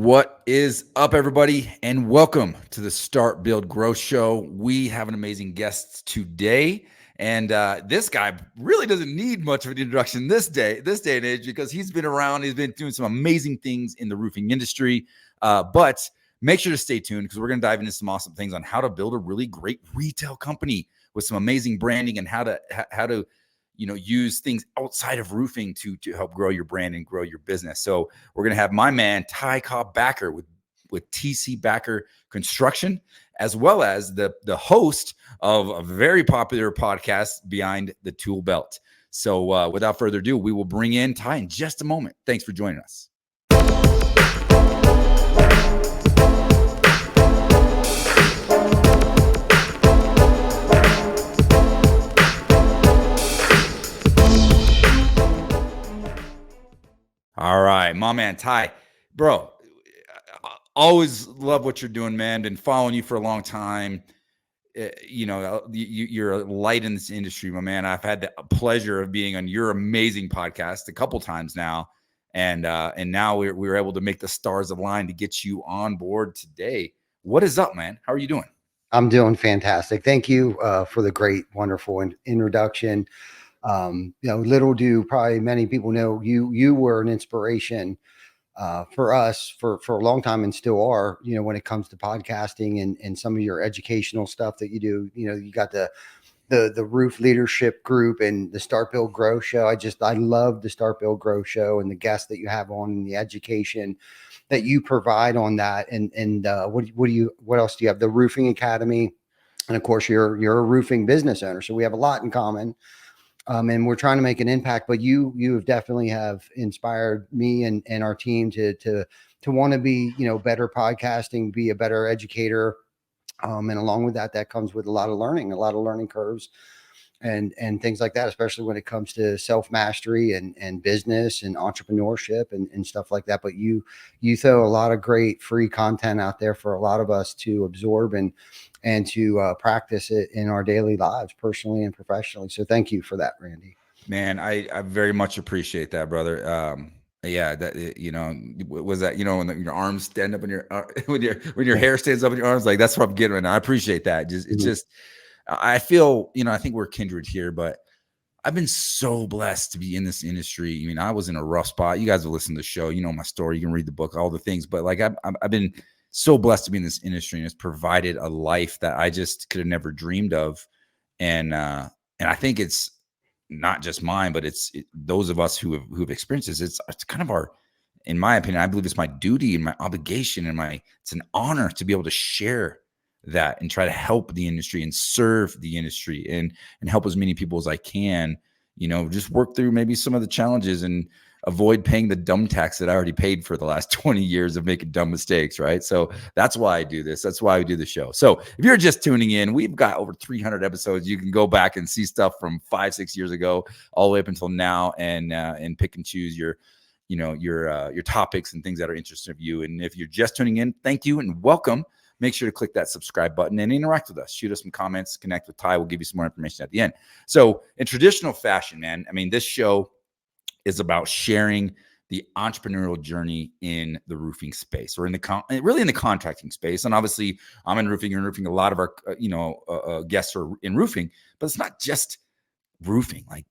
What is up, everybody, and welcome to the Start, Build, Grow Show. We have an amazing guest today, and this guy really doesn't need much of an introduction this day and age, because he's been around. He's been doing some amazing things in the roofing industry. But make sure to stay tuned, because we're going to dive into some awesome things on how to build a really great retail company with some amazing branding, and how to use things outside of roofing to help grow your brand and grow your business. So we're going to have my man, Ty Cobb-Backer with TC Backer Construction, as well as the host of a very popular podcast, Behind the Tool Belt. So without further ado, we will bring in Ty in just a moment. Thanks for joining us. All right, my man, Ty, bro, always love what you're doing, man. Been following you for a long time. You're a light in this industry, my man. I've had the pleasure of being on your amazing podcast a couple times now. And now we were able to make the stars align to get you on board today. What is up, man? How are you doing? I'm doing fantastic. Thank you for the great, wonderful introduction. Little do probably many people know you were an inspiration for us for a long time, and still are, when it comes to podcasting and some of your educational stuff that you do. You got the roof leadership group and the Start, Build, Grow show. I love the Start, Build, Grow show and the guests that you have on, and the education that you provide on that. And what else do you have? The Roofing Academy. And of course you're a roofing business owner. So we have a lot in common. And we're trying to make an impact, but you have definitely have inspired me and our team to want to be, better podcasting, be a better educator. And along with that comes with a lot of learning curves and things like that, especially when it comes to self-mastery and business and entrepreneurship and stuff like that. But you throw a lot of great free content out there for a lot of us to absorb and to practice it in our daily lives, personally and professionally. So thank you for that, Randy. Man, I very much appreciate that, brother. Yeah, that was that when your arms stand up in your when your hair stands up in your arms, like that's what I'm getting right now. I appreciate that. I feel I think we're kindred here, but I've been so blessed to be in this industry. I mean, I was in a rough spot. You guys have listened to the show, my story. You can read the book, all the things, but like I've been so blessed to be in this industry, and it's provided a life that I just could have never dreamed of. And I think it's not just mine, but it's those of us who have experienced this. It's kind of our, in my opinion, I believe it's my duty and my obligation and it's an honor to be able to share that and try to help the industry and serve the industry and help as many people as I can, just work through maybe some of the challenges and avoid paying the dumb tax that I already paid for the last 20 years of making dumb mistakes, right? So that's why I do this. That's why we do the show. So if you're just tuning in, we've got over 300 episodes. You can go back and see stuff from 5-6 years ago all the way up until now, and pick and choose your topics and things that are interesting of you. And if you're just tuning in, thank you and welcome. Make sure to click that subscribe button and interact with us. Shoot us some comments, connect with Ty. We'll give you some more information at the end. So in traditional fashion, man, I mean, this show is about sharing the entrepreneurial journey in the roofing space, or really in the contracting space. And obviously I'm in roofing, you're in roofing. A lot of our, guests are in roofing, but it's not just roofing, like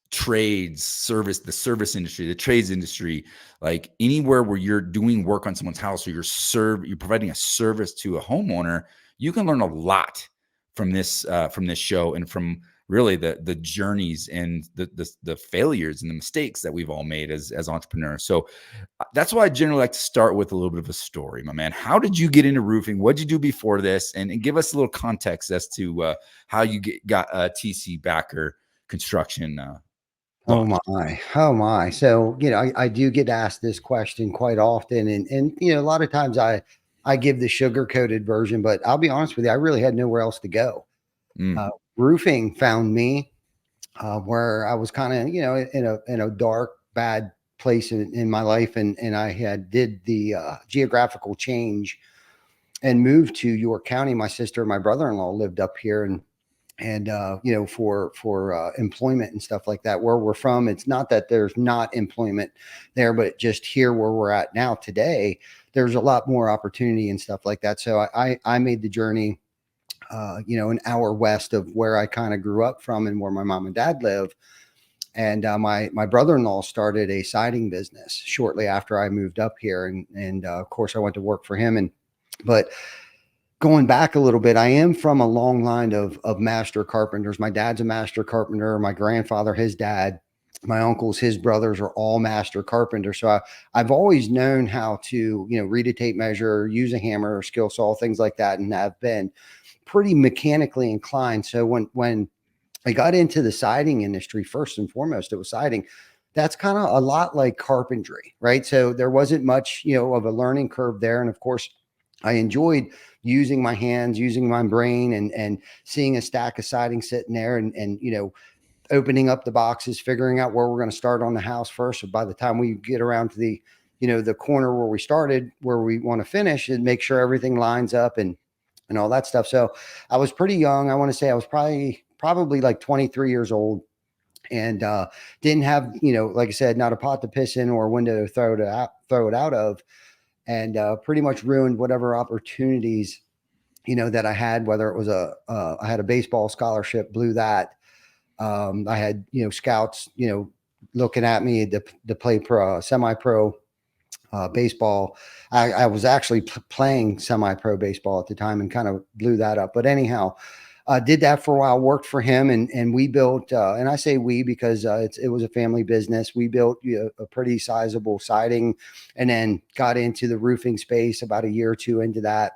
trades, the service industry, the trades industry, like anywhere where you're doing work on someone's house, or you're providing a service to a homeowner. You can learn a lot from this show, and from really the journeys and the failures and the mistakes that we've all made as entrepreneurs. So that's why I generally like to start with a little bit of a story, my man. How did you get into roofing? What did you do before this? And give us a little context as to how you got TC Backer Construction. Oh my. So, I do get asked this question quite often, and a lot of times I give the sugar coated version, but I'll be honest with you, I really had nowhere else to go. Roofing found me where I was kind of, in a dark, bad place in my life. And I did the geographical change and moved to York County. My sister and my brother-in-law lived up here, and and for employment and stuff like that. Where we're from, it's not that there's not employment there, but just here where we're at now today, there's a lot more opportunity and stuff like that. So I made the journey, an hour west of where I kind of grew up from and where my mom and dad live. And my brother-in-law started a siding business shortly after I moved up here, and of course I went to work for him. But going back a little bit, I am from a long line of master carpenters. My dad's a master carpenter. My grandfather, his dad, my uncles, his brothers are all master carpenters. So I've always known how to, read a tape measure, use a hammer, skill saw, things like that, and I've been pretty mechanically inclined. So when I got into the siding industry, first and foremost, it was siding. That's kind of a lot like carpentry, right? So there wasn't much, of a learning curve there. And of course, I enjoyed using my hands, using my brain, and seeing a stack of siding sitting there, and opening up the boxes, figuring out where we're going to start on the house first. So by the time we get around to the corner where we started, where we want to finish, and make sure everything lines up and all that stuff. So I was pretty young. I want to say I was probably like 23 years old, and didn't have, like I said, not a pot to piss in or a window to throw it out of, and pretty much ruined whatever opportunities, that I had, whether it was I had a baseball scholarship, blew that. I had, scouts, looking at me to play semi-pro baseball. I was actually playing semi-pro baseball at the time and kind of blew that up. But anyhow, did that for a while, worked for him, and we built, and I say we because it was a family business. We built a pretty sizable siding, and then got into the roofing space about a year or two into that.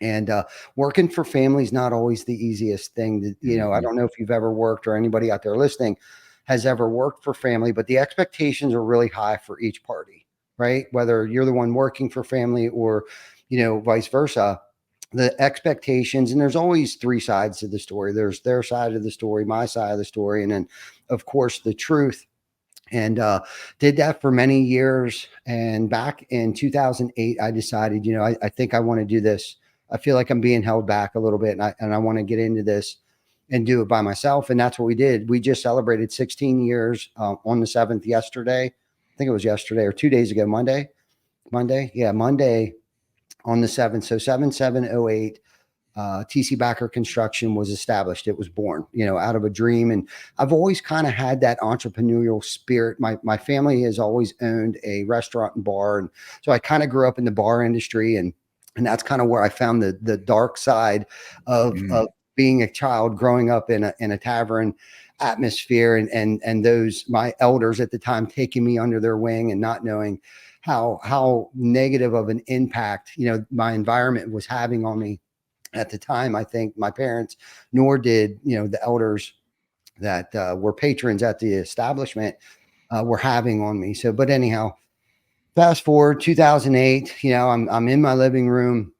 And working for family is not always the easiest thing. I don't know if you've ever worked, or anybody out there listening has ever worked for family, but the expectations are really high for each party, right? Whether you're the one working for family or, vice versa, the expectations, and there's always three sides to the story. There's their side of the story, my side of the story, and then of course the truth. And did that for many years. And back in 2008, I decided, I think I want to do this. I feel like I'm being held back a little bit, and I want to get into this and do it by myself. And that's what we did. We just celebrated 16 years on the 7th yesterday. I think it was yesterday or 2 days ago, Monday. Yeah, Monday on the 7th. So 7708. TC Backer Construction was established. It was born, out of a dream. And I've always kind of had that entrepreneurial spirit. My family has always owned a restaurant and bar. And so I kind of grew up in the bar industry, and that's kind of where I found the dark side of being a child growing up in a tavern atmosphere, and those, my elders at the time, taking me under their wing and not knowing how negative of an impact, my environment was having on me at the time. I think my parents, nor did, the elders that were patrons at the establishment, were having on me. So, but anyhow, fast forward 2008, I'm in my living room,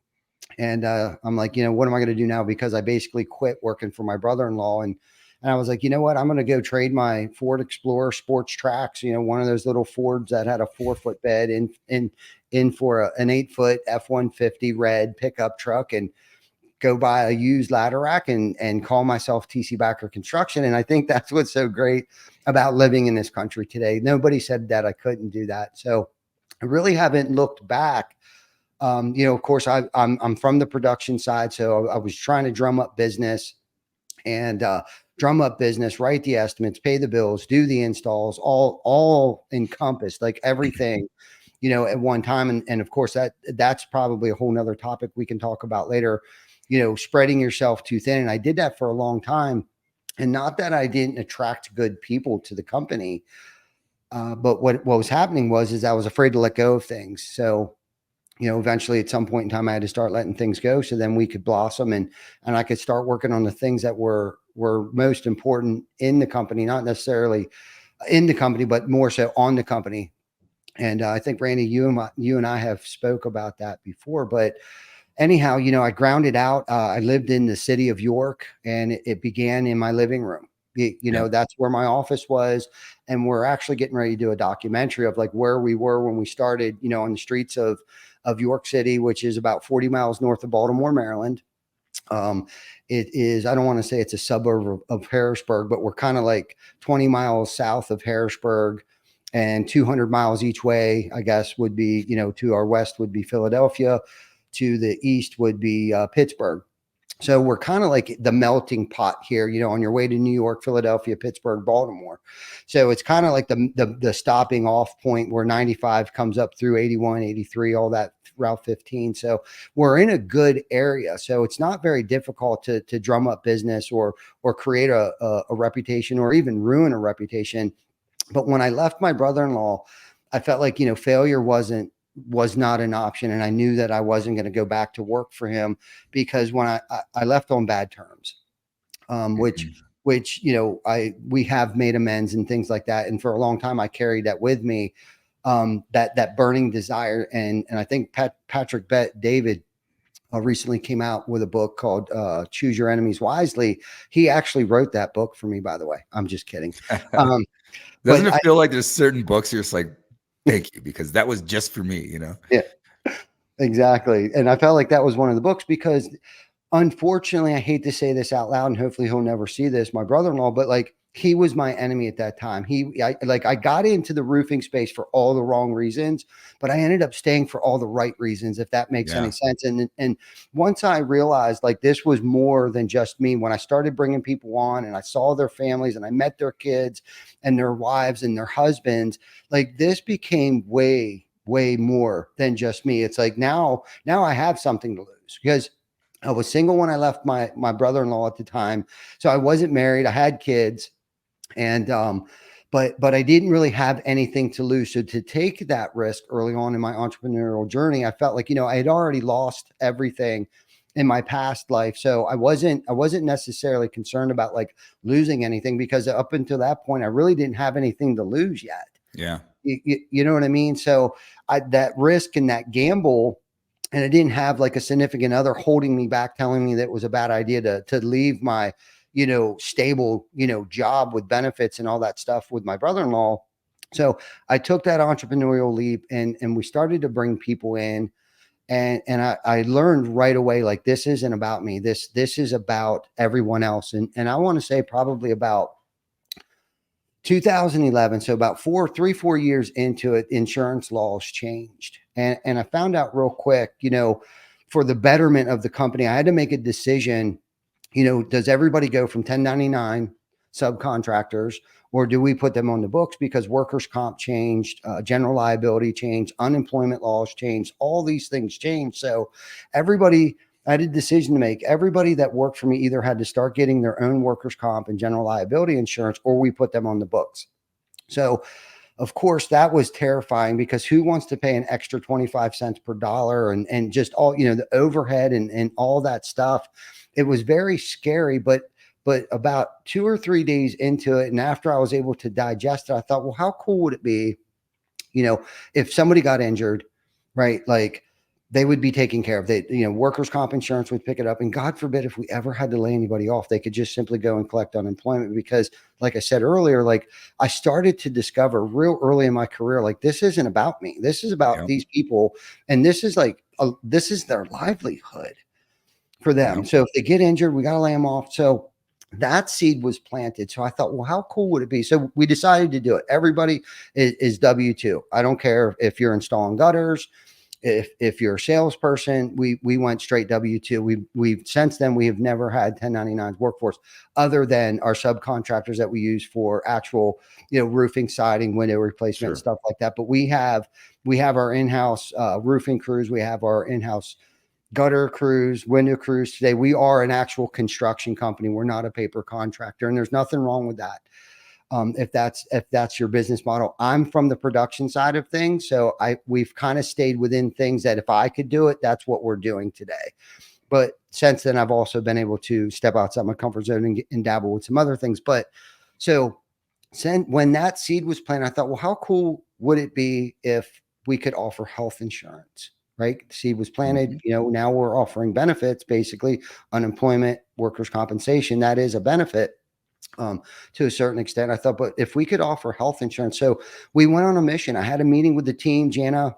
and I'm like, what am I going to do now? Because I basically quit working for my brother-in-law. And I was like, you know what? I'm going to go trade my Ford Explorer sports tracks, one of those little Fords that had a 4-foot bed in for an 8-foot F-150 red pickup truck, and go buy a used ladder rack and call myself TC Backer Construction. And I think that's what's so great about living in this country today. Nobody said that I couldn't do that. So I really haven't looked back. Of course, I'm from the production side, so I was trying to drum up business, and write the estimates, pay the bills, do the installs, all encompassed, like everything, at one time. And of course, that's probably a whole nother topic we can talk about later, spreading yourself too thin. And I did that for a long time. And not that I didn't attract good people to the company, but what was happening is I was afraid to let go of things. So, eventually at some point in time, I had to start letting things go, so then we could blossom, and I could start working on the things that were most important in the company, not necessarily in the company, but more so on the company. And I think, Randy, you and I have spoke about that before. But anyhow, I grounded out. I lived in the city of York, and it began in my living room. That's where my office was. And we're actually getting ready to do a documentary of like where we were when we started, on the streets of York City, which is about 40 miles north of Baltimore, Maryland. Um, it is, I don't want to say it's a suburb of Harrisburg, but we're kind of like 20 miles south of Harrisburg, and 200 miles each way, I guess, would be, to our west would be Philadelphia, to the east would be Pittsburgh. So we're kind of like the melting pot here, on your way to New York, Philadelphia, Pittsburgh, Baltimore. So it's kind of like the stopping off point where 95 comes up through 81, 83, all that Route 15. So we're in a good area. So it's not very difficult to drum up business or create a reputation or even ruin a reputation. But when I left my brother-in-law, I felt like, failure was not an option. And I knew that I wasn't going to go back to work for him, because when I left on bad terms, Mhm. which, we have made amends and things like that. And for a long time, I carried that with me, that burning desire. And I think Patrick David recently came out with a book called Choose Your Enemies Wisely. He actually wrote that book for me, by the way. I'm just kidding. Um, Doesn't but it feel like there's certain books you're just like, thank you, because that was just for me, you know? yeah, exactly. And I felt like that was one of the books, because unfortunately, I hate to say this out loud, and hopefully he'll never see this, my brother-in-law, but like, he was my enemy at that time. I got into the roofing space for all the wrong reasons, but I ended up staying for all the right reasons, if that makes any Yeah. sense. And once I realized like this was more than just me, when I started bringing people on and I saw their families and I met their kids and their wives and their husbands, like this became way more than just me. It's like now I have something to lose, because I was single when I left my brother-in-law at the time. So I wasn't married. I had kids, and but I didn't really have anything to lose. So to take that risk early on in my entrepreneurial journey, I felt like, I had already lost everything in my past life. So I wasn't necessarily concerned about like losing anything, because up until that point, I really didn't have anything to lose yet. Yeah. You know what I mean? So that risk and that gamble, and I didn't have like a significant other holding me back, telling me that it was a bad idea to leave my, stable, job with benefits and all that stuff with my brother-in-law. So I took that entrepreneurial leap, and we started to bring people in, and I learned right away, like, this isn't about me. This is about everyone else. And I want to say probably about 2011, so about 4 years into it, insurance laws changed, and I found out real quick, for the betterment of the company, I had to make a decision. Does everybody go from 1099 subcontractors, or do we put them on the books? Because workers' comp changed, general liability changed, unemployment laws changed, all these things changed. So everybody, I had a decision to make. Everybody that worked for me either had to start getting their own workers' comp and general liability insurance, or we put them on the books. So of course, that was terrifying, because who wants to pay an extra 25 cents per dollar, and just all, the overhead and all that stuff. It was very scary, but about 2 or 3 days into it, and after I was able to digest it, I thought, well, how cool would it be, if somebody got injured, right? Like, they would be taken care of. They, workers' comp insurance would pick it up. And God forbid, if we ever had to lay anybody off, they could just simply go and collect unemployment. Because, like I said earlier, like, I started to discover real early in my career, like, this isn't about me. This is about Yep. these people. And this is like, this is their livelihood for them. Yep. So if they get injured, we got to lay them off. So that seed was planted. So I thought, well, how cool would it be? So we decided to do it. Everybody is W-2. I don't care if you're installing gutters, if you're a salesperson. We went straight W-2. We've since then, we have never had 1099s workforce, other than our subcontractors that we use for actual, roofing, siding, window replacement, Sure. and stuff like that. But we have our in-house roofing crews. We have our in-house gutter crews, window crews. Today, we are an actual construction company. We're not a paper contractor, and there's nothing wrong with that. If that's your business model. I'm from the production side of things, so we've kind of stayed within things that if I could do it, that's what we're doing today. But since then, I've also been able to step outside my comfort zone and dabble with some other things. But so when that seed was planted, I thought, well, how cool would it be if we could offer health insurance? Right? The seed was planted. Mhm. Now we're offering benefits, basically unemployment, workers' compensation. That is a benefit, to a certain extent. I thought, but if we could offer health insurance. So we went on a mission. I had a meeting with the team, Jana,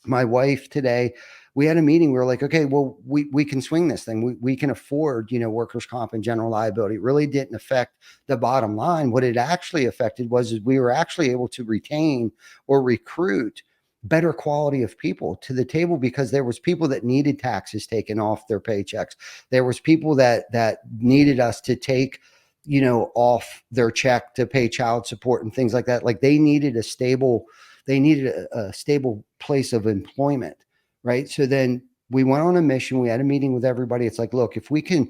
my wife, today. we had a meeting. We were like, okay, well, we can swing this thing. We can afford, workers' comp and general liability. It really didn't affect the bottom line. What it actually affected was is we were actually able to retain or recruit better quality of people to the table, because there was people that needed taxes taken off their paychecks. There was people that needed us to take, off their check to pay child support and things like that. Like they needed a stable place of employment. Right. So then we went on a mission. We had a meeting with everybody. It's like, look, if we can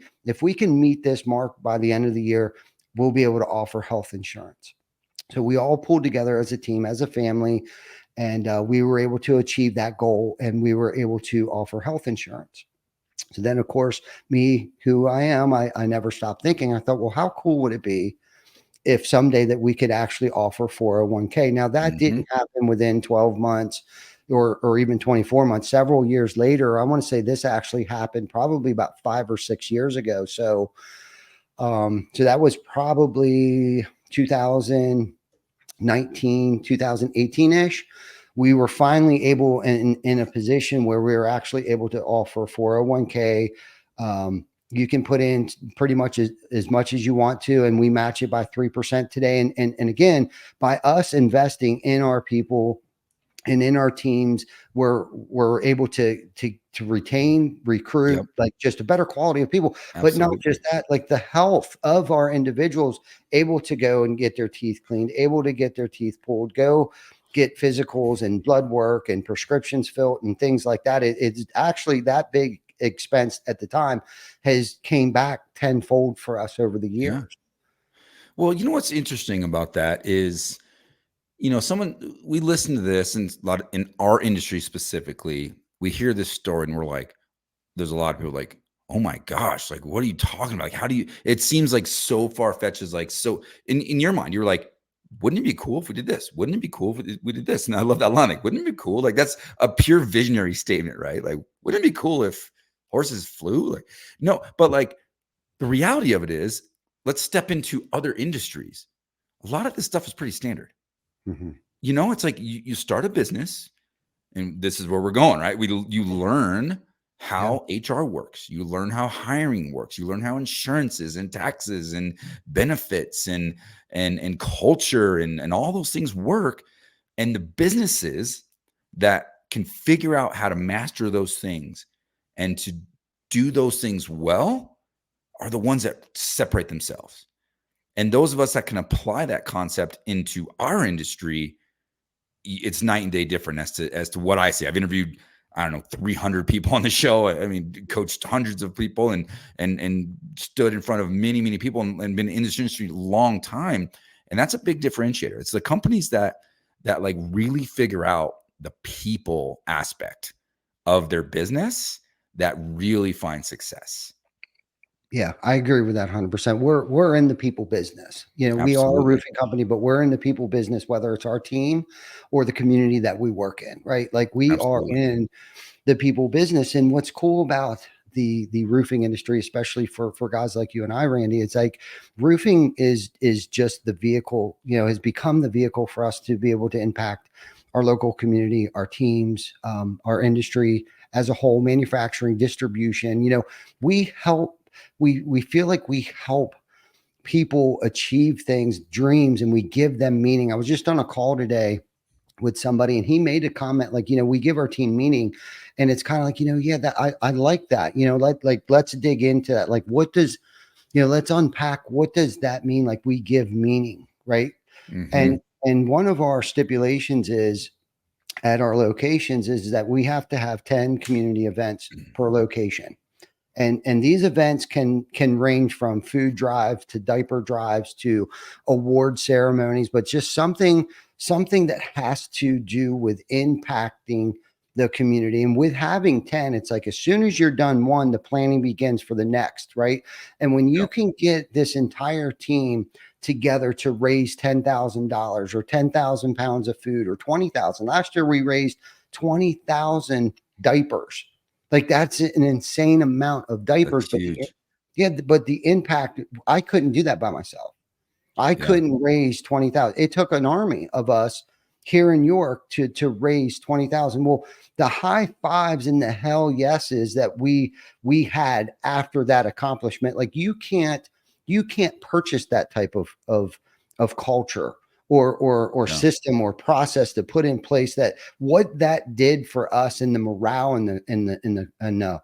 meet this mark by the end of the year, we'll be able to offer health insurance. So we all pulled together as a team, as a family, and we were able to achieve that goal, and we were able to offer health insurance. So then, of course, me, who I am, I never stopped thinking. I thought, well, how cool would it be if someday that we could actually offer 401k? Now, that didn't happen within 12 months or even 24 months. Several years later, I want to say this actually happened probably about 5 or 6 years ago. So, so that was probably 2019, 2018-ish. We were finally able in a position where we were actually able to offer 401k. You can put in pretty much as much as you want to, and we match it by 3% today. And again, by us investing in our people and in our teams, we're able to retain, recruit, like just a better quality of people. But not just that, like the health of our individuals, able to go and get their teeth cleaned, able to get their teeth pulled, go get physicals and blood work and prescriptions filled and things like that. It's actually that big expense at the time has came back tenfold for us over the years. Yeah. Well, you know what's interesting about that is, we listen to this, and a lot in our industry specifically, we hear this story and we're like, there's a lot of people like, oh my gosh, like, what are you talking about? Like, how do you, it seems like so far fetched. Is like, so in your mind, you were like, wouldn't it be cool if we did this? Wouldn't it be cool if we did this? And I love that line. Like, wouldn't it be cool? Like, that's a pure visionary statement, right? Like, wouldn't it be cool if horses flew? Like, no, but like the reality of it is, let's step into other industries. A lot of this stuff is pretty standard. It's like you start a business, and this is where we're going, right? You learn how HR works. You learn how hiring works. You learn how insurances and taxes and benefits and culture and all those things work. And the businesses that can figure out how to master those things and to do those things well are the ones that separate themselves. And those of us that can apply that concept into our industry, it's night and day different as to what I see. I've interviewed, I don't know, 300 people on the show. I mean, coached hundreds of people and stood in front of many, many people and been in this industry a long time. And that's a big differentiator. It's the companies that like really figure out the people aspect of their business that really find success. Yeah, I agree with that 100%. We're in the people business. We are a roofing company, but we're in the people business, whether it's our team or the community that we work in, right? Like we are in the people business. And what's cool about the roofing industry, especially for guys like you and I, Randy, it's like roofing is just the vehicle, has become the vehicle for us to be able to impact our local community, our teams, our industry as a whole, manufacturing, distribution. We help. We feel like we help people achieve things, dreams, and we give them meaning. I was just on a call today with somebody, and he made a comment like, we give our team meaning, and it's kind of like, yeah, that I like that. Let's dig into that. Like, what does, let's unpack, what does that mean? Like, we give meaning, right? And one of our stipulations is at our locations is that we have to have 10 community events per location. And these events can range from food drives to diaper drives to award ceremonies, but just something that has to do with impacting the community. And with having 10, it's like as soon as you're done one, the planning begins for the next, right? And when you can get this entire team together to raise $10,000 or 10,000 pounds of food or 20,000. Last year we raised 20,000 diapers. Like that's an insane amount of diapers. But the impact, I couldn't do that by myself. I couldn't raise 20,000. It took an army of us here in York to raise 20,000. Well, the high fives and the hell yeses that we had after that accomplishment, like you can't purchase that type of culture or Yeah. system or process to put in place. That what that did for us in the morale and the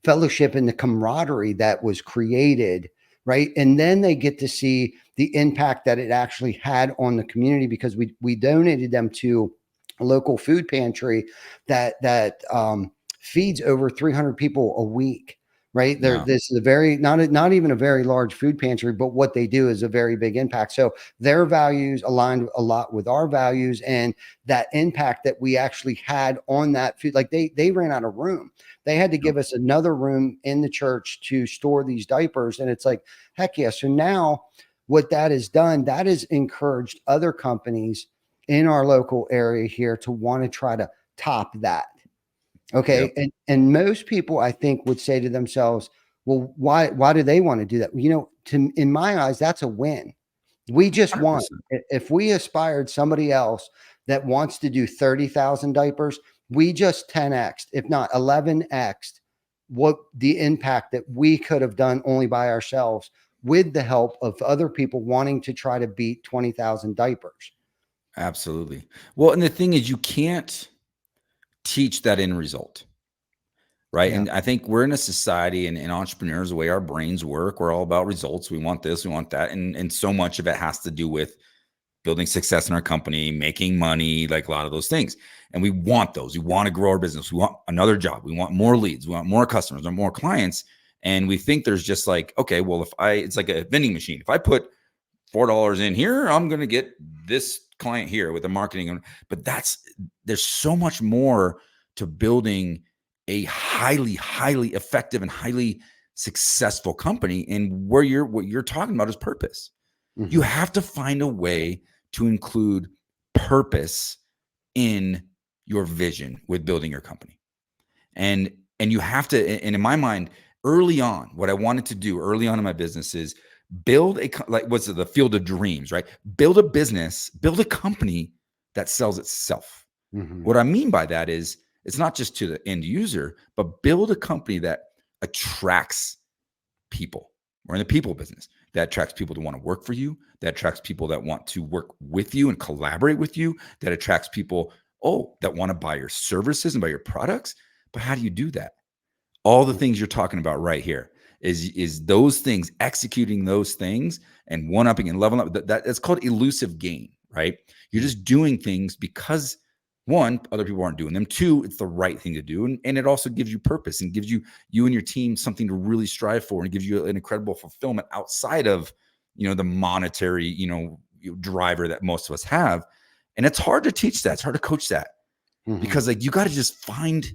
fellowship and the camaraderie that was created, right? And then they get to see the impact that it actually had on the community, because we donated them to a local food pantry that feeds over 300 people a week. Right there, Yeah. this is a very not even a very large food pantry, but what they do is a very big impact. So their values aligned a lot with our values, and that impact that we actually had on that food. Like they ran out of room. They had to Yeah. give us another room in the church to store these diapers. And it's like, heck yeah. So now what that has done, that has encouraged other companies in our local area here to want to try to top that. Okay. Yep. And most people, I think, would say to themselves, well, why do they want to do that? In my eyes, that's a win. We just want, 100%. if we aspired somebody else that wants to do 30,000 diapers, we just 10x, if not 11x, what the impact that we could have done only by ourselves with the help of other people wanting to try to beat 20,000 diapers. Absolutely. Well, and the thing is, you can't teach that end result, right? Yeah. And I think we're in a society and entrepreneurs, the way our brains work, we're all about results. We want this, we want that. And so much of it has to do with building success in our company, making money, like a lot of those things. And we want those. We want to grow our business. We want another job. We want more leads. We want more customers or more clients. And we think there's just like, okay, well, it's like a vending machine. If I put $4 in here, I'm going to get this client here with the marketing. But there's so much more to building a highly, highly effective and highly successful company. And what you're talking about is purpose. You Mm-hmm. have to find a way to include purpose in your vision with building your company. And you have to, and in my mind, early on, what I wanted to do early on in my business is build like what's it, the field of dreams, right? Build a business, build a company that sells itself. Mm-hmm. What I mean by that is it's not just to the end user, but build a company that attracts people. We're in the people business. That attracts people to want to work for you. That attracts people that want to work with you and collaborate with you. That attracts people, that want to buy your services and buy your products. But how do you do that? All the things you're talking about right here is those things, executing those things and one-upping and leveling up. That's called elusive gain, right? You're just doing things because one, other people aren't doing them. Two, it's the right thing to do. And it also gives you purpose and gives you and your team something to really strive for, and gives you an incredible fulfillment outside of, the monetary, driver that most of us have. And it's hard to teach that. It's hard to coach that, Mm-hmm. because like you got to just find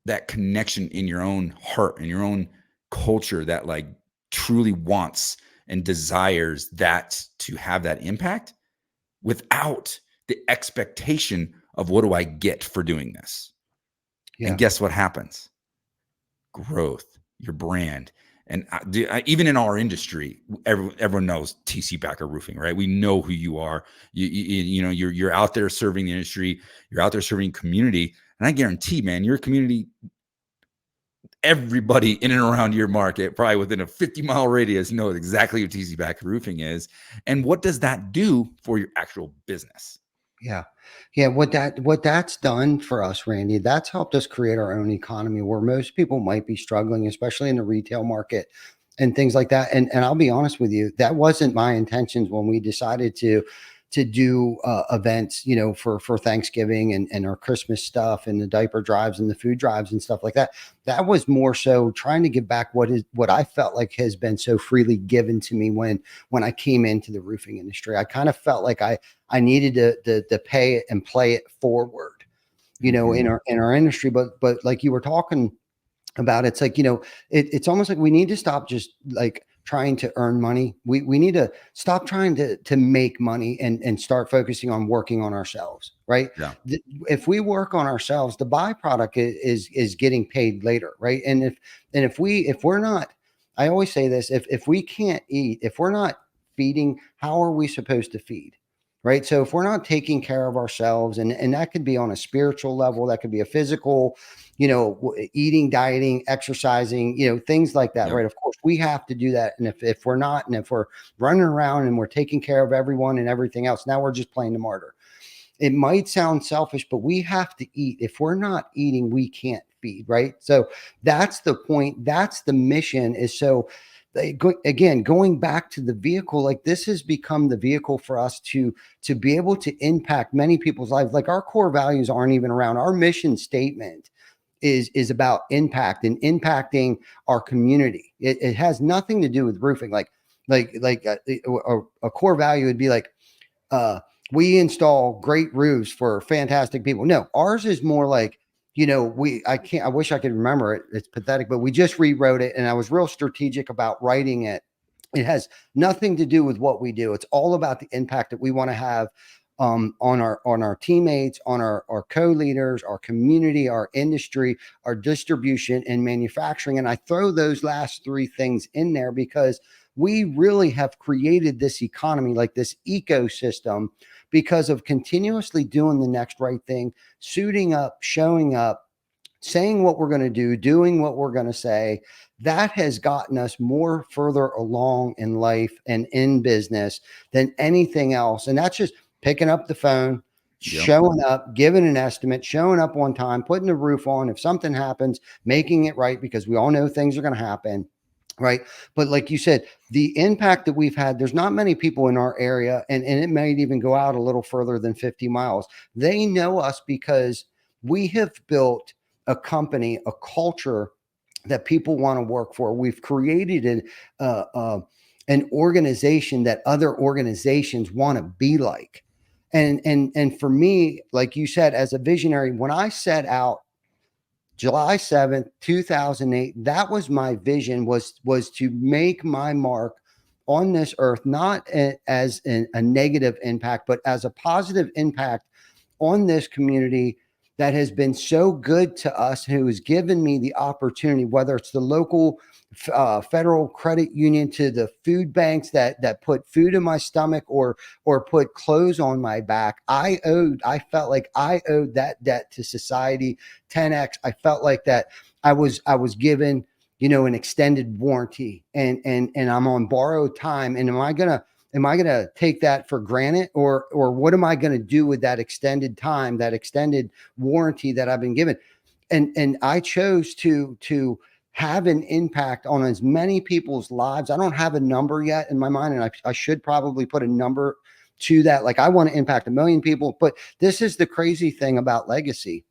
that connection in your own heart and your own culture that like truly wants and desires that to have that impact without the expectation of what do I get for doing this? And Yeah. guess what happens? Growth, your brand. And even in our industry, everyone knows TC Backer Roofing, right? We know who you are. You're out there serving the industry. You're out there serving community. And I guarantee, man, your community, everybody in and around your market, probably within a 50-mile radius, knows exactly what TC Backer Roofing is. And what does that do for your actual business? Yeah. Yeah. What that's done for us, Randy, that's helped us create our own economy where most people might be struggling, especially in the retail market and things like that. And I'll be honest with you, that wasn't my intentions when we decided to do events, for Thanksgiving and our Christmas stuff and the diaper drives and the food drives and stuff like that. That was more so trying to give back what I felt like has been so freely given to me when I came into the roofing industry. I kind of felt like I needed to pay it and play it forward, Mm-hmm. in our industry. But like you were talking about, it's like, it's almost like we need to stop just like trying to earn money. We need to stop trying to make money and start focusing on working on ourselves, right? Yeah. If we work on ourselves, the byproduct is getting paid later, right? And if we're not, I always say this, if we can't eat, if we're not feeding, how are we supposed to feed? right? So if we're not taking care of ourselves, and that could be on a spiritual level, that could be a physical, eating, dieting, exercising, things like that, Yep. right? Of course, we have to do that. And if we're not, and if we're running around and we're taking care of everyone and everything else, now we're just playing the martyr. It might sound selfish, but we have to eat. If we're not eating, we can't feed, right? So that's the point. That's the mission. Is so again, going back to the vehicle, like this has become the vehicle for us to be able to impact many people's lives. Like our core values aren't even around. Our mission statement is about impact and impacting our community. It has nothing to do with roofing. A core value would be like, uh, we install great roofs for fantastic people. No, ours is more like, I wish I could remember it. It's pathetic, but we just rewrote it and I was real strategic about writing it. It has nothing to do with what we do. It's all about the impact that we want to have on our teammates, on our co-leaders, our community, our industry, our distribution and manufacturing. And I throw those last three things in there because we really have created this economy, like this ecosystem, because of continuously doing the next right thing, suiting up, showing up, saying what we're going to do, doing what we're going to say. That has gotten us more further along in life and in business than anything else. And that's just picking up the phone, Yep. showing up, giving an estimate, showing up on time, putting the roof on. If something happens, making it right, because we all know things are going to happen. Right. But like you said, the impact that we've had, there's not many people in our area, and it might even go out a little further than 50 miles. They know us because we have built a company, a culture that people want to work for. We've created an organization that other organizations want to be like. And for me, like you said, as a visionary, when I set out July 7th, 2008, that was my vision, was to make my mark on this earth, not as a negative impact, but as a positive impact on this community that has been so good to us, who has given me the opportunity, whether it's the local federal credit union, to the food banks that put food in my stomach or put clothes on my back. I felt like I owed that debt to society 10x. I felt like that I was given, an extended warranty, and I'm on borrowed time. And am I gonna take that for granted, or what am I gonna do with that extended time, that extended warranty that I've been given? And I chose to have an impact on as many people's lives. I don't have a number yet in my mind, and I should probably put a number to that. Like, I want to impact 1 million people, but this is the crazy thing about legacy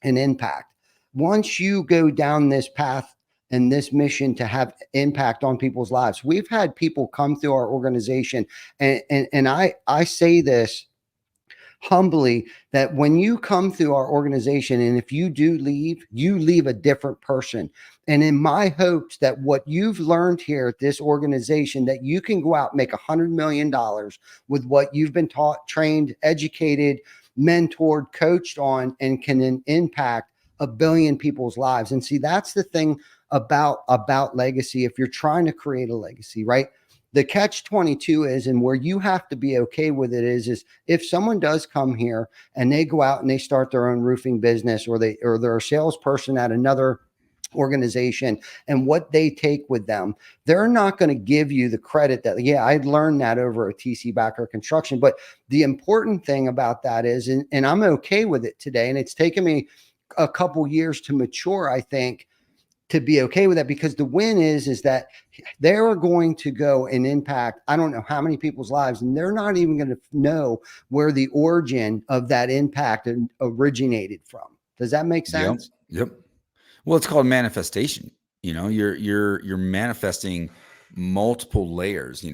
and impact. Once you go down this path and this mission to have impact on people's lives, we've had people come through our organization, and I say this humbly, that when you come through our organization, and if you do leave, you leave a different person. And in my hopes that what you've learned here at this organization, that you can go out and make $100 million with what you've been taught, trained, educated, mentored, coached on, and can impact 1 billion people's lives. And see, that's the thing about legacy. If you're trying to create a legacy, right? The catch 22 is, and where you have to be okay with it is if someone does come here and they go out and they start their own roofing business, or they're a salesperson at another organization, and what they take with them, they're not going to give you the credit that, yeah, I'd learned that over a TC Backer Construction. But the important thing about that is, and I'm okay with it today, and it's taken me a couple years to mature, I think, to be okay with that, because the win is that they're going to go and impact, I don't know how many people's lives, and they're not even going to know where the origin of that impact originated from. Does that make Yep. sense? Yep. Well, it's called manifestation. You're manifesting multiple layers,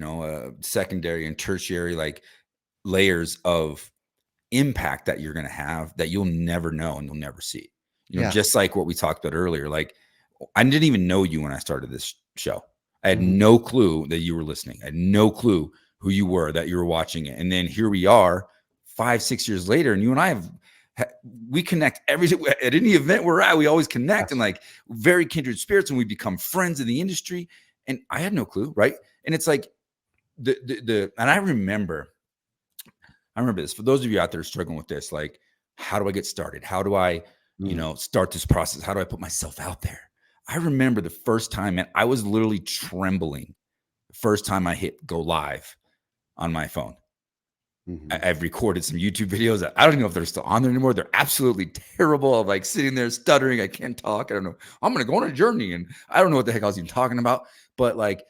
secondary and tertiary, like layers of impact that you're going to have that you'll never know and you'll never see. Yeah. Just like what we talked about earlier. Like, I didn't even know you when I started this show. I had Mhm. no clue that you were listening. I had no clue who you were, that you were watching it. And then here we are 5, 6 years later, and you and I we connect at any event we're at. We always connect, and Yes. like very kindred spirits, and we become friends in the industry. And I had no clue, right? And it's like and I remember I remember this. For those of you out there struggling with this, like, how do I get started? How do I, start this process? How do I put myself out there? I remember the first time, man, I was literally trembling the first time I hit go live on my phone. I've recorded some YouTube videos. I don't even know if they're still on there anymore. They're absolutely terrible. I'm like sitting there stuttering. I can't talk. I don't know. I'm going to go on a journey, and I don't know what the heck I was even talking about. But like,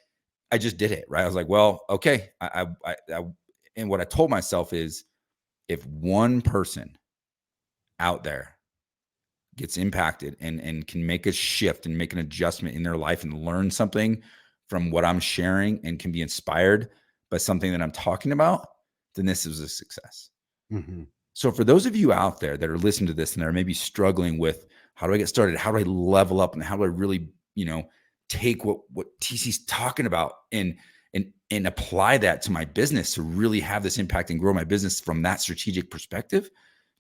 I just did it, right? I was like, well, okay. And what I told myself is, if one person out there gets impacted and can make a shift and make an adjustment in their life and learn something from what I'm sharing and can be inspired by something that I'm talking about, then this is a success. So for those of you out there that are listening to this and are maybe struggling with, how do I get started? How do I level up? And how do I really, take what TC's talking about and apply that to my business to really have this impact and grow my business from that strategic perspective?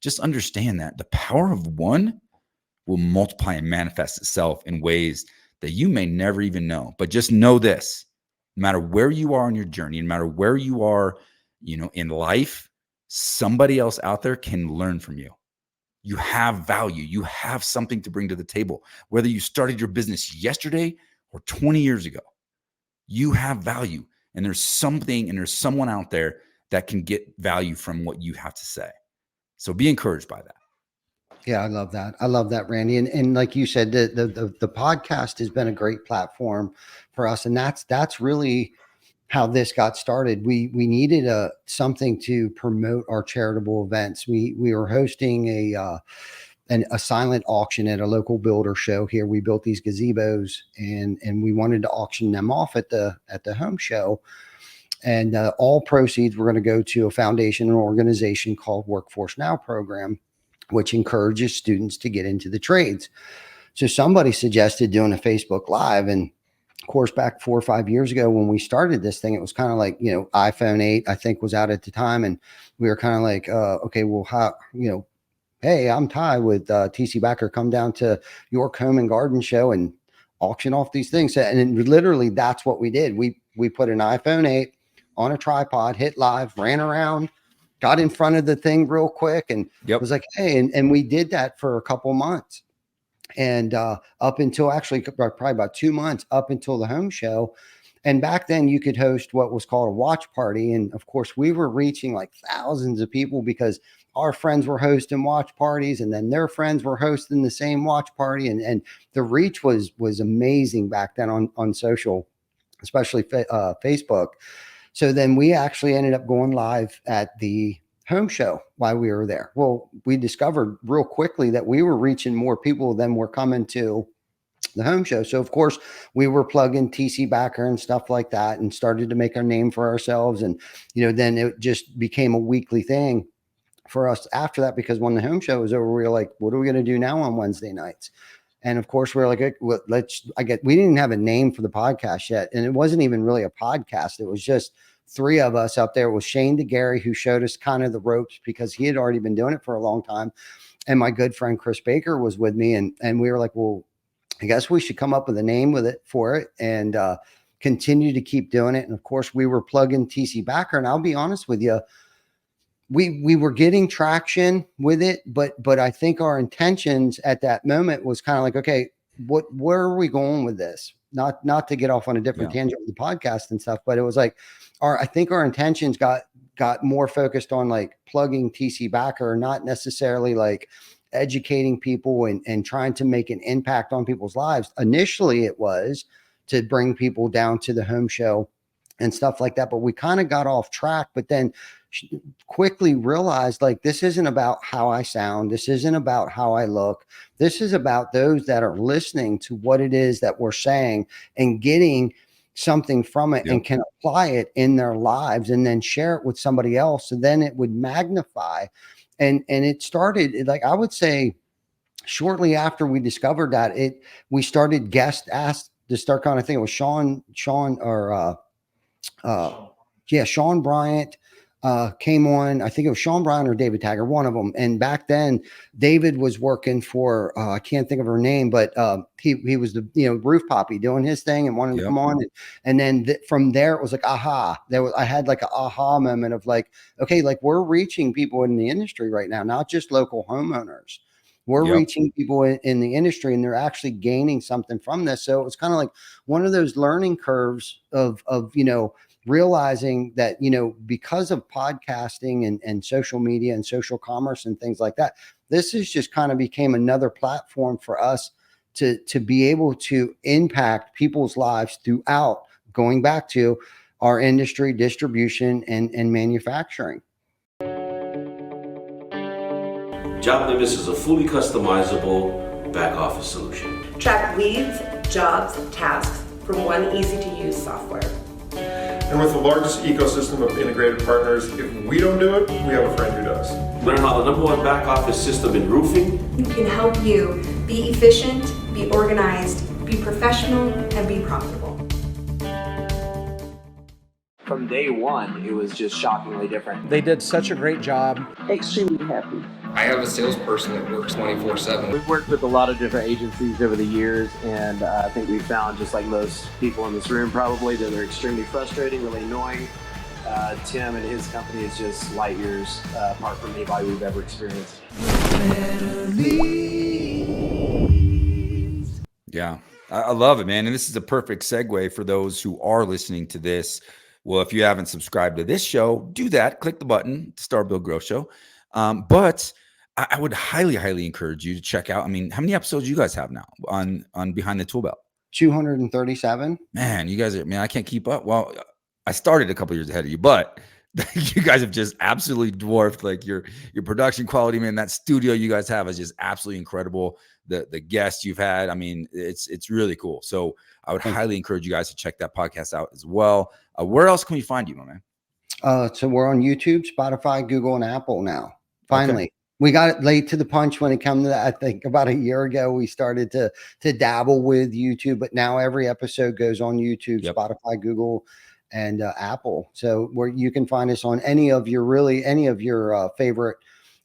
Just understand that the power of one will multiply and manifest itself in ways that you may never even know. But just know this: no matter where you are on your journey, no matter where you are, in life, somebody else out there can learn from you. You have value. You have something to bring to the table. Whether you started your business yesterday or 20 years ago, you have value. And there's something and there's someone out there that can get value from what you have to say. So be encouraged by that. Yeah, I love that. I love that, Randy. And like you said, the podcast has been a great platform for us, and that's really how this got started. We needed something to promote our charitable events. We were hosting a silent auction at a local builder show here. We built these gazebos, and we wanted to auction them off at the home show. And all proceeds were going to go to a foundation, an organization called Workforce Now program, which encourages students to get into the trades. So somebody suggested doing a Facebook Live. And of course, back 4 or 5 years ago when we started this thing, it was kind of like, iPhone 8, I think, was out at the time. And we were kind of like, okay, well, how, hey, I'm Ty with TC Backer. Come down to York Home and Garden Show and auction off these things. And literally, that's what we did. We put an iPhone 8 on a tripod, hit live, ran around, got in front of the thing real quick, and was like, hey, and we did that for a couple months. And up until actually probably about 2 months, up until the home show. And back then you could host what was called a watch party. And of course, we were reaching like thousands of people because our friends were hosting watch parties, and then their friends were hosting the same watch party. And the reach was amazing back then on social, especially Facebook. So then we actually ended up going live at the home show while we were there. Well, we discovered real quickly that we were reaching more people than were coming to the home show. So of course we were plugging TC Backer and stuff like that, and started to make our name for ourselves. And, then it just became a weekly thing for us after that, because when the home show was over, we were like, what are we going to do now on Wednesday nights? And of course, we're like, well, we didn't have a name for the podcast yet. And it wasn't even really a podcast. It was just 3 of us up there. With Shane DeGarry, who showed us kind of the ropes because he had already been doing it for a long time. And my good friend, Chris Baker, was with me. And we were like, well, I guess we should come up with a name for it and continue to keep doing it. And of course, we were plugging TC Backer. And I'll be honest with you, we were getting traction with it, but I think our intentions at that moment was kind of like, okay, where are we going with this? Not to get off on a different tangent with the podcast and stuff, but it was like I think our intentions got more focused on like plugging TC Backer, not necessarily like educating people and trying to make an impact on people's lives. Initially, it was to bring people down to the home show and stuff like that, but we kind of got off track. But then quickly realized, like, this isn't about how I sound. This isn't about how I look. This is about those that are listening to what it is that we're saying and getting something from it and can apply it in their lives and then share it with somebody else. And then it would magnify. And it started, like, I would say shortly after we discovered that, we started guest asked to start kind of thing. It was Sean Bryant, came on, I think it was Sean Brown or David Tagger, one of them. And back then David was working for, I can't think of her name, but he was the, roof poppy doing his thing and wanted to come on. And then from there, it was like, I had like an aha moment of like, okay, like we're reaching people in the industry right now, not just local homeowners. We're reaching people in the industry, and they're actually gaining something from this. So it was kind of like one of those learning curves of realizing that, because of podcasting and social media and social commerce and things like that, this is just kind of became another platform for us to be able to impact people's lives throughout, going back to our industry, distribution, and manufacturing. JobNimbus is a fully customizable back office solution. Track leads, jobs, tasks from one easy-to-use software. And with the largest ecosystem of integrated partners, if we don't do it, we have a friend who does. Learn how the #1 back office system in roofing can help you be efficient, be organized, be professional, and be profitable. From day one, it was just shockingly different. They did such a great job. Extremely happy. I have a salesperson that works 24/7. We've worked with a lot of different agencies over the years, and I think we found, just like most people in this room probably, that they're extremely frustrating, really annoying. Tim and his company is just light years apart from anybody we've ever experienced. Yeah, I love it, man. And this is a perfect segue for those who are listening to this. Well, if you haven't subscribed to this show, do that. Click the button, Start Build Grow Show. But I would highly, highly encourage you to check out. I mean, how many episodes you guys have now on Behind the Tool Belt? 237. Man, you guys are, man, I can't keep up. Well, I started a couple years ahead of you, but you guys have just absolutely dwarfed like your production quality, man. That studio you guys have is just absolutely incredible. The guests you've had, I mean, it's really cool. So I would highly encourage you guys to check that podcast out as well. Where else can we find you, my man? So we're on YouTube, Spotify, Google, and Apple now. Finally, we got it late to the punch when it comes to that. I think about a year ago, we started to dabble with YouTube, but now every episode goes on YouTube, Spotify, Google, and Apple. So where you can find us on any of your favorite,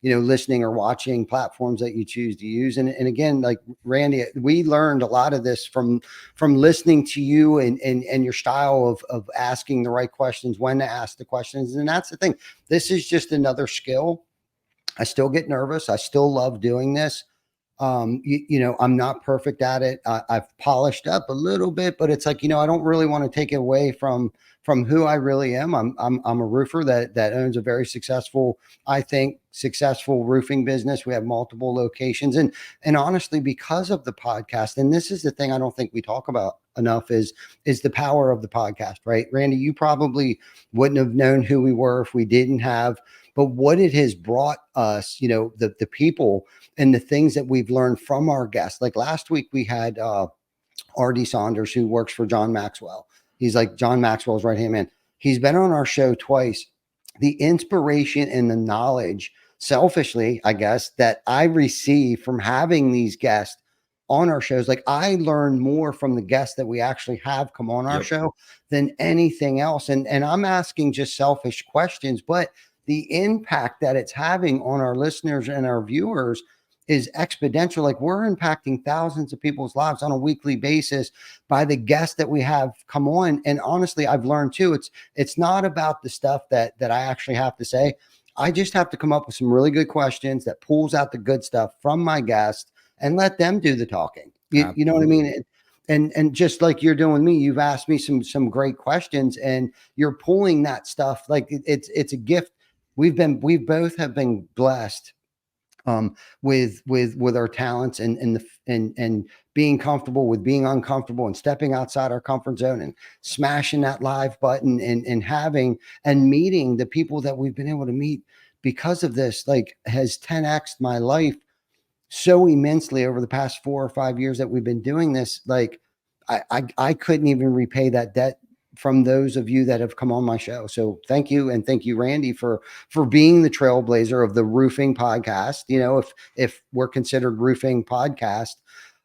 listening or watching platforms that you choose to use. And again, like Randy, we learned a lot of this from listening to you and your style of asking the right questions, when to ask the questions. And that's the thing. This is just another skill. I still get nervous. I still love doing this. I'm not perfect at it. I've polished up a little bit, but it's like, I don't really want to take it away from who I really am. I'm a roofer that owns a very successful roofing business. We have multiple locations, and honestly, because of the podcast, and this is the thing I don't think we talk about enough is the power of the podcast, right? Randy, you probably wouldn't have known who we were if we didn't have, but what it has brought us, the people and the things that we've learned from our guests. Like last week we had R.D. Saunders, who works for John Maxwell. He's like John Maxwell's right-hand man. He's been on our show twice. The inspiration and the knowledge, selfishly, I guess, that I receive from having these guests on our shows, like I learn more from the guests that we actually have come on our show than anything else. And I'm asking just selfish questions, but the impact that it's having on our listeners and our viewers is exponential. Like we're impacting thousands of people's lives on a weekly basis by the guests that we have come on. And honestly, I've learned too, it's not about the stuff that I actually have to say. I just have to come up with some really good questions that pulls out the good stuff from my guests and let them do the talking. You know what I mean? And just like you're doing me, you've asked me some great questions and you're pulling that stuff. Like it's a gift. We both have been blessed with our talents and being comfortable with being uncomfortable and stepping outside our comfort zone and smashing that live button and having and meeting the people that we've been able to meet because of this, like has 10x'd my life so immensely over the past 4 or 5 years that we've been doing this. Like I couldn't even repay that debt from those of you that have come on my show. So thank you. And thank you, Randy, for being the trailblazer of the roofing podcast. If we're considered roofing podcast,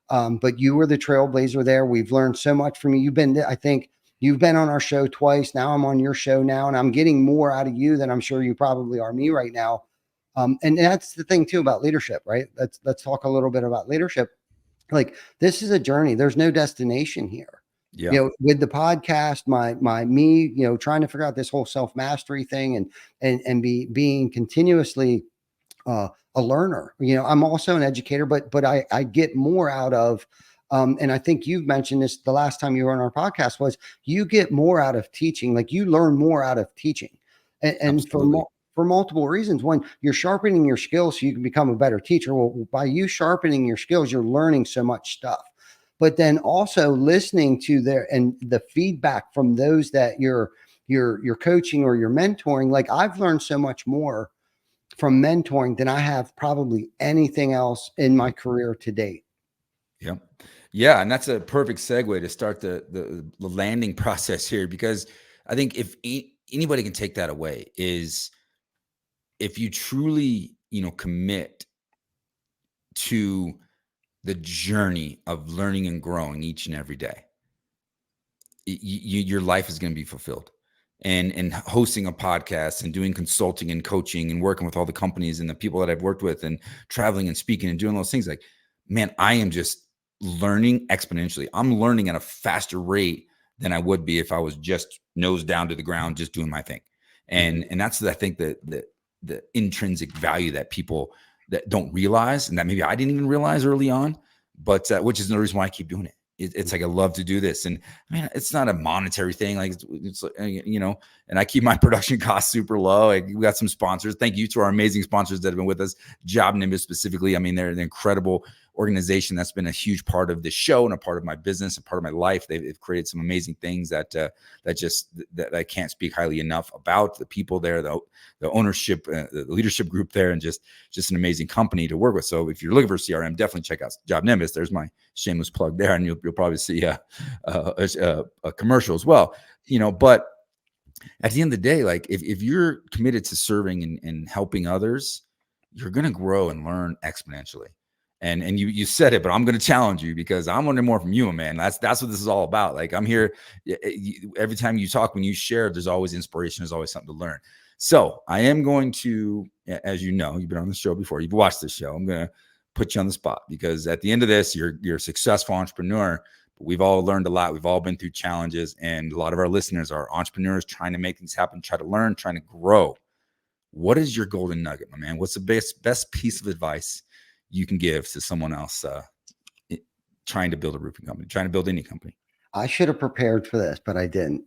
but you were the trailblazer there. We've learned so much from you. You've been, I think, you've been on our show twice. Now I'm on your show now, and I'm getting more out of you than I'm sure you probably are me right now. And that's the thing too about leadership, right? Let's talk a little bit about leadership. Like, this is a journey. There's no destination here. Yeah. You know, with the podcast, me, you know, trying to figure out this whole self-mastery thing and being continuously a learner. You know, I'm also an educator, but I get more out of, and I think you've mentioned this the last time you were on our podcast, was you get more out of teaching. Like, you learn more out of teaching, and for multiple reasons. One, you're sharpening your skills so you can become a better teacher. Well, by you sharpening your skills, you're learning so much stuff. But then also listening to the feedback from those that you're coaching or you're mentoring. Like, I've learned so much more from mentoring than I have probably anything else in my career to date. Yeah. Yeah. And that's a perfect segue to start the landing process here, because I think if anybody can take that away is if you truly, commit to the journey of learning and growing each and every day, your life is going to be fulfilled. And hosting a podcast and doing consulting and coaching and working with all the companies and the people that I've worked with and traveling and speaking and doing those things, like, man, I am just learning exponentially. I'm learning at a faster rate than I would be if I was just nose down to the ground, just doing my thing. And that's, I think, the intrinsic value that people that don't realize, and that maybe I didn't even realize early on, but which is the reason why I keep doing it. It's like, I love to do this. And I mean, it's not a monetary thing. Like, it's and I keep my production costs super low. We got some sponsors. Thank you to our amazing sponsors that have been with us. JobNimbus specifically. I mean, they're an incredible organization that's been a huge part of this show and a part of my business, a part of my life. They've created some amazing things that I can't speak highly enough about. The people there, the ownership, the leadership group there, and just an amazing company to work with. So if you're looking for CRM, definitely check out JobNimbus. There's my shameless plug there, and you'll probably see a commercial as well. But at the end of the day, like, if you're committed to serving and helping others, you're going to grow and learn exponentially. And you said it, but I'm going to challenge you, because I'm learning more from you, man. That's what this is all about. Like, I'm here every time you talk, when you share, there's always inspiration. There's always something to learn. So I am going to, as you know, you've been on the show before, you've watched the show. I'm going to put you on the spot, because at the end of this, you're a successful entrepreneur. But we've all learned a lot. We've all been through challenges, and a lot of our listeners are entrepreneurs trying to make things happen, try to learn, trying to grow. What is your golden nugget, my man? What's the best piece of advice you can give to someone else trying to build a roofing company, trying to build any company? I should have prepared for this, but I didn't.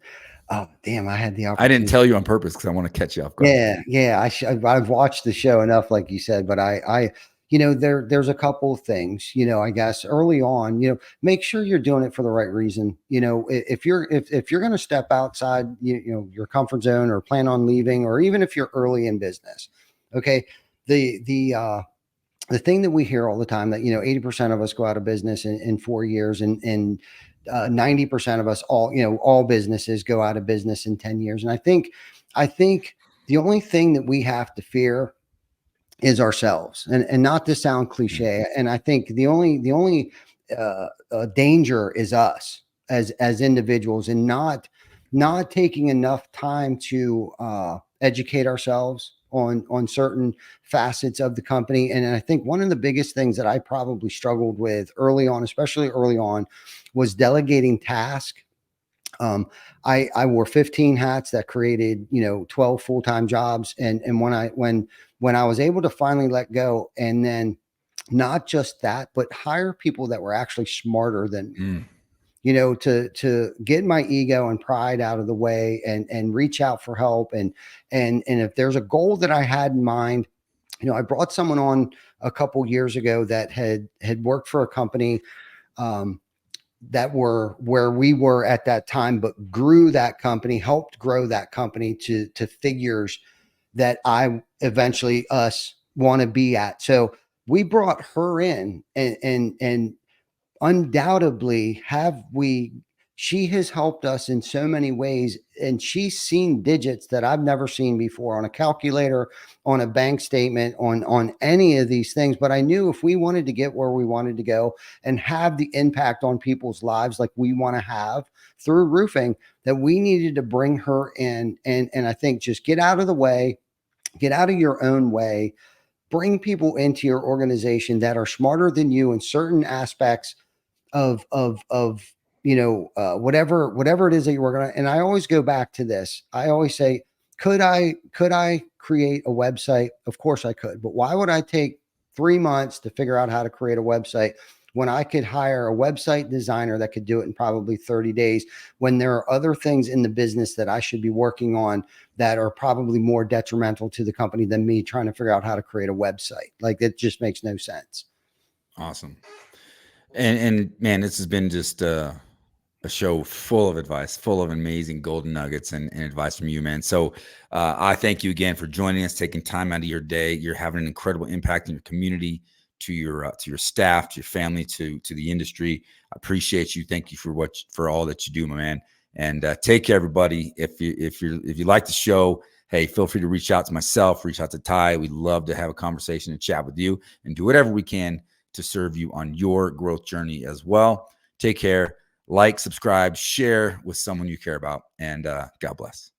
Oh, damn. I had the opportunity. I didn't tell you on purpose, because I want to catch you off guard. Yeah. I've watched the show enough, like you said, but there's a couple of things, I guess early on, make sure you're doing it for the right reason. If you're going to step outside, your comfort zone, or plan on leaving, or even if you're early in business, okay. The thing that we hear all the time, that, 80% of us go out of business in 4 years, and 90% of us, all businesses go out of business in 10 years. And I think the only thing that we have to fear is ourselves, and not to sound cliche. And I think the only danger is us as individuals, and not taking enough time to educate ourselves on certain facets of the company. And I think one of the biggest things that I probably struggled with early on, especially early on, was delegating tasks. I wore 15 hats that created, 12 full-time jobs. And when I was able to finally let go, and then not just that, but hire people that were actually smarter than me, to get my ego and pride out of the way, and reach out for help. And if there's a goal that I had in mind, I brought someone on a couple years ago that had worked for a company, that were where we were at that time, but grew that company, helped grow that company to figures that I eventually want to be at. So we brought her in, and undoubtedly She has helped us in so many ways, and she's seen digits that I've never seen before on a calculator, on a bank statement, on any of these things. But I knew if we wanted to get where we wanted to go and have the impact on people's lives like we want to have through roofing, that we needed to bring her in. And I think just get out of the way, get out of your own way, bring people into your organization that are smarter than you in certain aspects of whatever it is that you're working on. And I always go back to this. I always say, could I create a website? Of course I could, but why would I take 3 months to figure out how to create a website when I could hire a website designer that could do it in probably 30 days, when there are other things in the business that I should be working on that are probably more detrimental to the company than me trying to figure out how to create a website? Like, it just makes no sense. Awesome. And man, this has been just a show full of advice, full of amazing golden nuggets and advice from you, man. So I thank you again for joining us, taking time out of your day. You're having an incredible impact in your community, to your staff, to your family, to the industry. I appreciate you. Thank you for all that you do, my man. And take care, everybody. If you like the show, hey, feel free to reach out to myself, reach out to Ty. We'd love to have a conversation and chat with you and do whatever we can to serve you on your growth journey as well. Take care. Like, subscribe, share with someone you care about, and God bless.